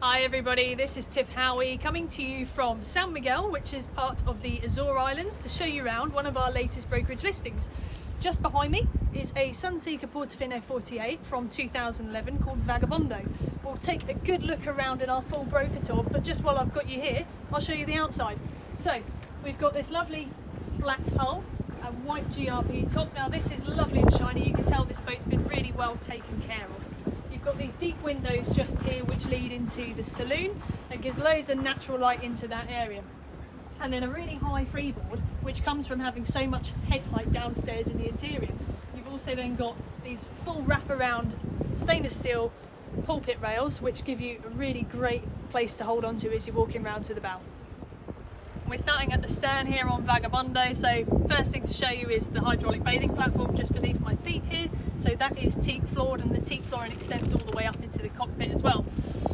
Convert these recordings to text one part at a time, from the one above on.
Hi everybody, this is Tiff Howie coming to you from San Miguel, which is part of the Azore Islands, to show you around one of our latest brokerage listings. Just behind me is a Sunseeker Portofino 48 from 2011 called VAGABUNDO. We'll take a good look around in our full broker tour, but just while I've got you here, I'll show you the outside. So we've got this lovely black hull, a white GRP top. Now this is lovely and shiny. You can tell this boat's been really well taken care of. You've got these deep windows just here which lead into the saloon and gives loads of natural light into that area. And then a really high freeboard which comes from having so much head height downstairs in the interior. You've also then got these full wraparound stainless steel pulpit rails which give you a really great place to hold on to as you're walking around to the bow. We're starting at the stern here on VAGABUNDO, so first thing to show you is the hydraulic bathing platform just beneath my feet here. So that is teak floored, and the teak flooring extends all the way up into the cockpit as well.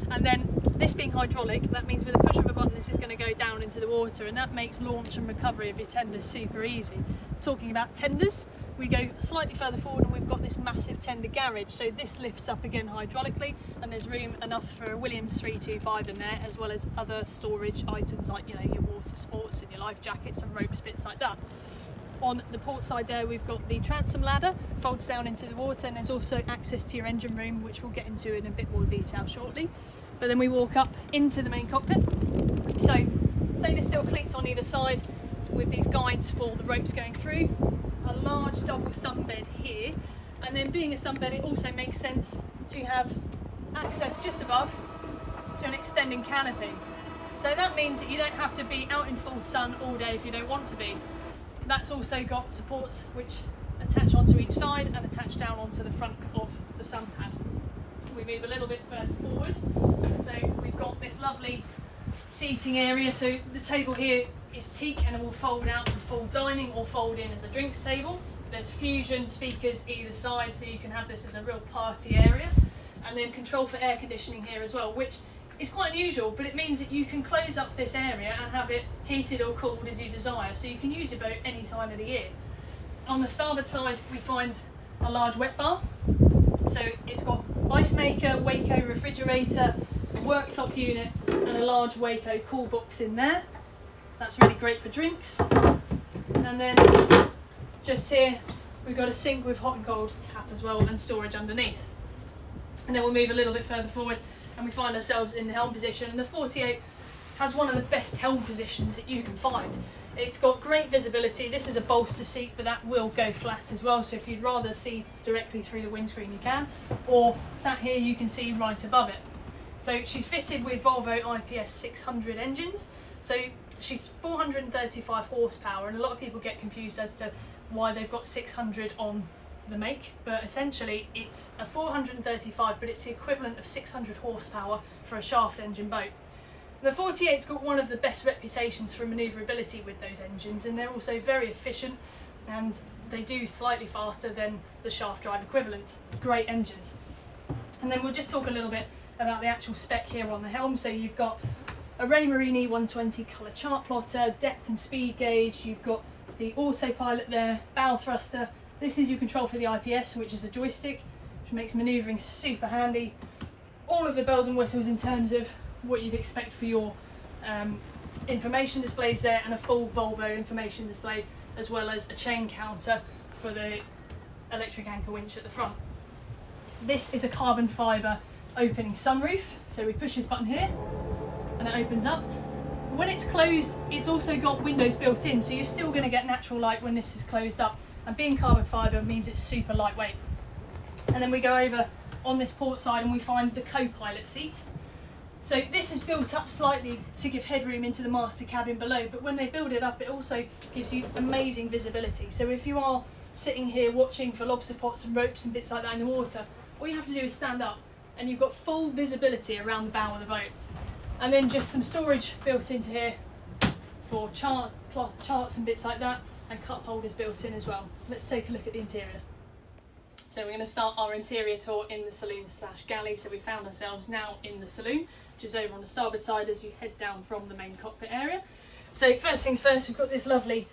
And then this being hydraulic, that means with a push of a button this is going to go down into the water, and that makes launch and recovery of your tenders super easy. Talking about tenders, we go slightly further forward and we've got this massive tender garage. So this lifts up again hydraulically, and there's room enough for a Williams 325 in there, as well as other storage items like, you know, your water sports and your life jackets and ropes, bits like that. On the port side there we've got the transom ladder, folds down into the water, and there's also access to your engine room, which we'll get into in a bit more detail shortly. But then we walk up into the main cockpit. So stainless steel cleats on either side with these guides for the ropes going through. A large double sunbed here, and then being a sunbed it also makes sense to have access just above to an extending canopy. So that means that you don't have to be out in full sun all day if you don't want to be. That's also got supports which attach onto each side and attach down onto the front of the sun pad. We move a little bit further forward, so we've got this lovely seating area. So the table here is teak and it will fold out for full dining or fold in as a drinks table. There's fusion speakers either side, so you can have this as a real party area. And then control for air conditioning here as well, which is quite unusual, but it means that you can close up this area and have it heated or cooled as you desire, so you can use your boat any time of the year. On the starboard side we find a large wet bar, so it's got ice maker, Waco refrigerator, a worktop unit and a large Waco cool box in there. That's really great for drinks. And then just here we've got a sink with hot and cold tap as well, and storage underneath. And then we'll move a little bit further forward and we find ourselves in the helm position, and the 48 has one of the best helm positions that you can find. It's got great visibility. This is a bolster seat, but that will go flat as well, so if you'd rather see directly through the windscreen you can, or sat here you can see right above it. So she's fitted with Volvo IPS 600 engines, so she's 435 horsepower, and a lot of people get confused as to why they've got 600 on the make, but essentially it's a 435, but it's the equivalent of 600 horsepower for a shaft engine boat. The 48's got one of the best reputations for manoeuvrability with those engines, and they're also very efficient, and they do slightly faster than the shaft drive equivalents. Great engines. And then we'll just talk a little bit about the actual spec here on the helm. So you've got a Raymarine 120 colour chart plotter, depth and speed gauge, you've got the autopilot there, bow thruster. This is your control for the IPS, which is a joystick, which makes manoeuvring super handy. All of the bells and whistles in terms of what you'd expect for your information displays there, and a full Volvo information display, as well as a chain counter for the electric anchor winch at the front. This is a carbon fibre opening sunroof, so we push this button here and it opens up. When it's closed, it's also got windows built in, so you're still going to get natural light when this is closed up, and being carbon fibre means it's super lightweight. And then we go over on this port side and we find the co-pilot seat. So this is built up slightly to give headroom into the master cabin below, but when they build it up it also gives you amazing visibility. So if you are sitting here watching for lobster pots and ropes and bits like that in the water, all you have to do is stand up and you've got full visibility around the bow of the boat. And then just some storage built into here for charts and bits like that, and cup holders built in as well. Let's take a look at the interior. So we're going to start our interior tour in the saloon/galley. So we found ourselves now in the saloon, which is over on the starboard side as you head down from the main cockpit area. So first things first, we've got this lovely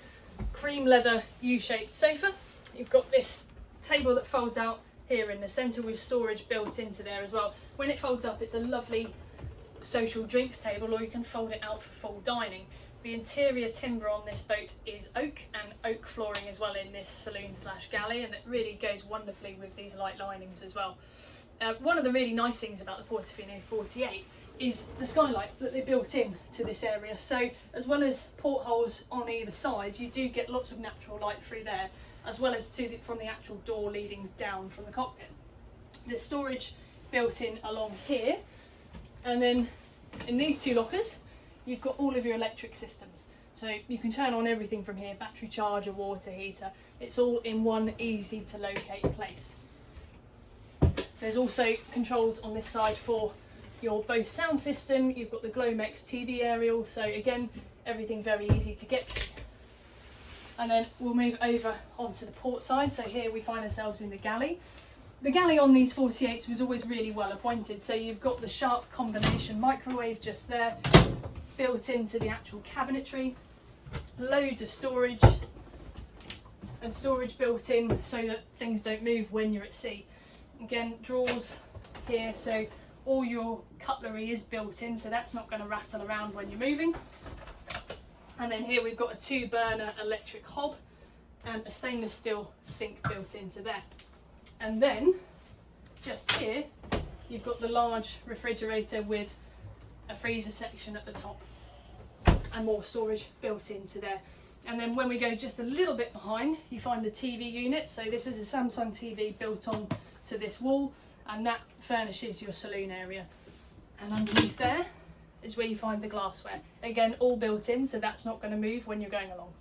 cream leather U-shaped sofa. You've got this table that folds out here in the centre with storage built into there as well. When it folds up, it's a lovely social drinks table, or you can fold it out for full dining. The interior timber on this boat is oak, and oak flooring as well in this saloon/galley, and it really goes wonderfully with these light linings as well. One of the really nice things about the Portofino 48 is the skylight that they built in to this area. So as well as portholes on either side, you do get lots of natural light through there, as well as from the actual door leading down from the cockpit. There's storage built in along here, and then in these two lockers you've got all of your electric systems. So you can turn on everything from here: battery charger, water heater. It's all in one easy to locate place. There's also controls on this side for your Bose sound system. You've got the Glomex TV aerial, so again, everything very easy to get to. And then we'll move over onto the port side. So here we find ourselves in the galley. The galley on these 48s was always really well appointed. So you've got the sharp combination microwave just there, built into the actual cabinetry. Loads of storage, and storage built in so that things don't move when you're at sea. Again, drawers here, so all your cutlery is built in, so that's not going to rattle around when you're moving. And then here we've got a 2-burner electric hob and a stainless steel sink built into there. And then just here you've got the large refrigerator with a freezer section at the top and more storage built into there. And then when we go just a little bit behind, you find the TV unit. So this is a Samsung TV built on to this wall, and that furnishes your saloon area. And underneath there is where you find the glassware. Again, all built in, so that's not going to move when you're going along.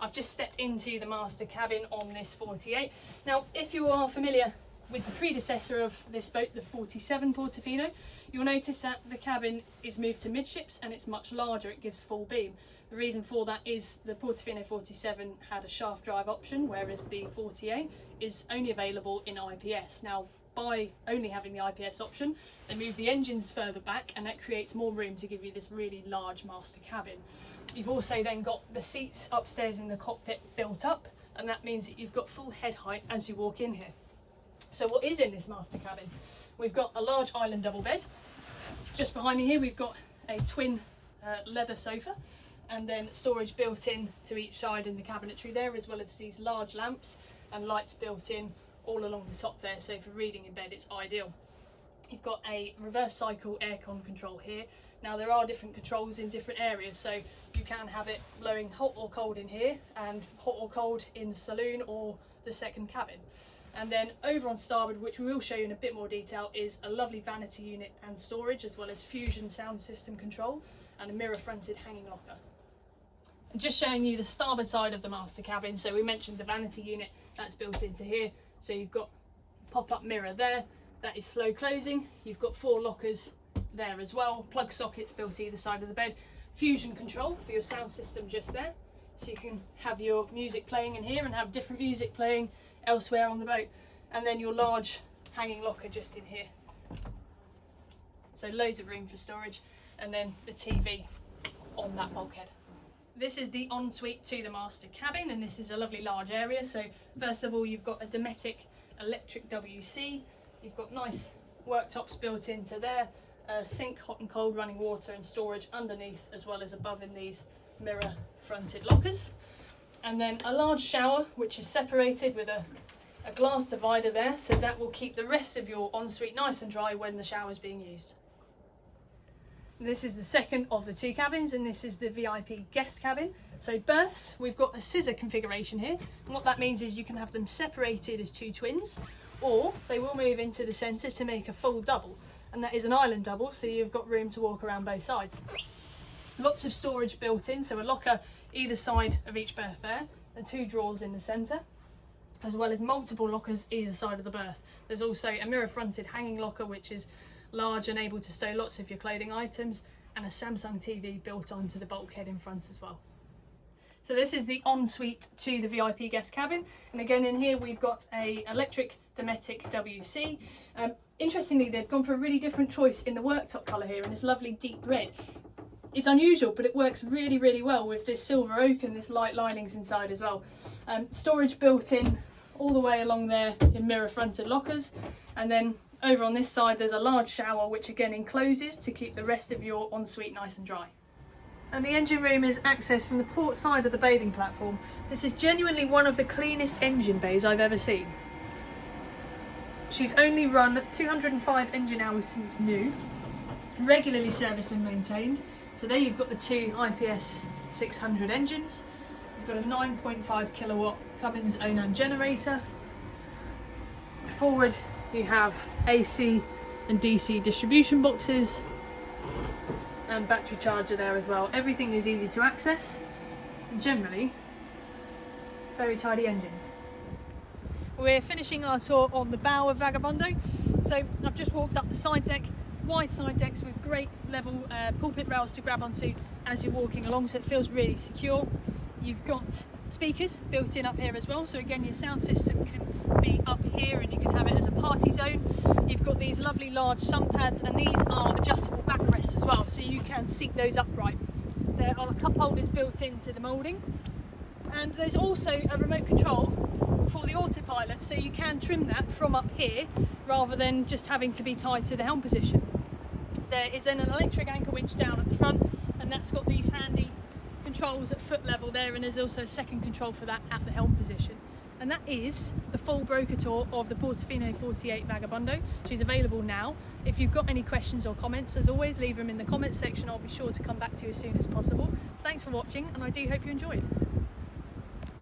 I've just stepped into the master cabin on this 48. Now, if you are familiar with the predecessor of this boat, the 47 Portofino, you'll notice that the cabin is moved to midships and it's much larger. It gives full beam. The reason for that is the Portofino 47 had a shaft drive option, whereas the 48 is only available in IPS. Now, by only having the IPS option, they move the engines further back, and that creates more room to give you this really large master cabin. You've also then got the seats upstairs in the cockpit built up, and that means that you've got full head height as you walk in here. So what is in this master cabin? We've got a large island double bed. Just behind me here we've got a twin leather sofa, and then storage built in to each side in the cabinetry there, as well as these large lamps and lights built in all along the top there, so for reading in bed it's ideal. You've got a reverse cycle aircon control here. Now there are different controls in different areas, so you can have it blowing hot or cold in here and hot or cold in the saloon or the second cabin. And then over on starboard, which we will show you in a bit more detail, is a lovely vanity unit and storage, as well as fusion sound system control and a mirror fronted hanging locker. And just showing you the starboard side of the master cabin, so we mentioned the vanity unit, that's built into here. So you've got a pop-up mirror there, that is slow closing. You've got 4 lockers there as well, plug sockets built either side of the bed, fusion control for your sound system just there, so you can have your music playing in here and have different music playing elsewhere on the boat. And then your large hanging locker just in here, so loads of room for storage, and then the TV on that bulkhead. This is the ensuite to the master cabin, and this is a lovely large area. So first of all, you've got a Dometic electric WC. You've got nice worktops built into there, a sink, hot and cold running water, and storage underneath as well as above in these mirror fronted lockers. And then a large shower which is separated with a glass divider there, so that will keep the rest of your ensuite nice and dry when the shower is being used. This is the second of the 2 cabins, and this is the VIP guest cabin. So berths, we've got a scissor configuration here, and what that means is you can have them separated as 2 twins, or they will move into the centre to make a full double, and that is an island double, so you've got room to walk around both sides. Lots of storage built in, so a locker either side of each berth there, and 2 drawers in the centre, as well as multiple lockers either side of the berth. There's also a mirror fronted hanging locker which is large and able to stow lots of your clothing items, and a Samsung TV built onto the bulkhead in front as well. So this is the ensuite to the VIP guest cabin, and again in here we've got a electric Dometic WC. Interestingly, they've gone for a really different choice in the worktop colour here, in this lovely deep red. It's unusual, but it works really, really well with this silver oak and this light linings inside as well. Storage built in all the way along there in mirror fronted lockers, and then Over on this side there's a large shower which again encloses to keep the rest of your ensuite nice and dry. And the engine room is accessed from the port side of the bathing platform. This is genuinely one of the cleanest engine bays I've ever seen. She's only run 205 engine hours since new, regularly serviced and maintained. So there you've got the two IPS 600 engines. You've got a 9.5 kilowatt Cummins Onan generator. Forward you have AC and DC distribution boxes and battery charger there as well. Everything is easy to access and generally very tidy engines. We're finishing our tour on the bow of Vagabundo. So I've just walked up the side deck, wide side decks with great level pulpit rails to grab onto as you're walking along, so it feels really secure. You've got speakers built in up here as well, so again your sound system can be up here and you can have it as a party zone. You've got these lovely large sun pads and these are adjustable backrests as well, so you can seat those upright. There are cup holders built into the moulding, and there's also a remote control for the autopilot, so you can trim that from up here rather than just having to be tied to the helm position. There is then an electric anchor winch down at the front, and that's got these handy controls at foot level there, and there's also a second control for that at the helm position. And that is the full broker tour of the Portofino 48 Vagabundo. She's available now. If you've got any questions or comments, as always, leave them in the comments section. I'll be sure to come back to you as soon as possible. Thanks for watching, and I do hope you enjoyed.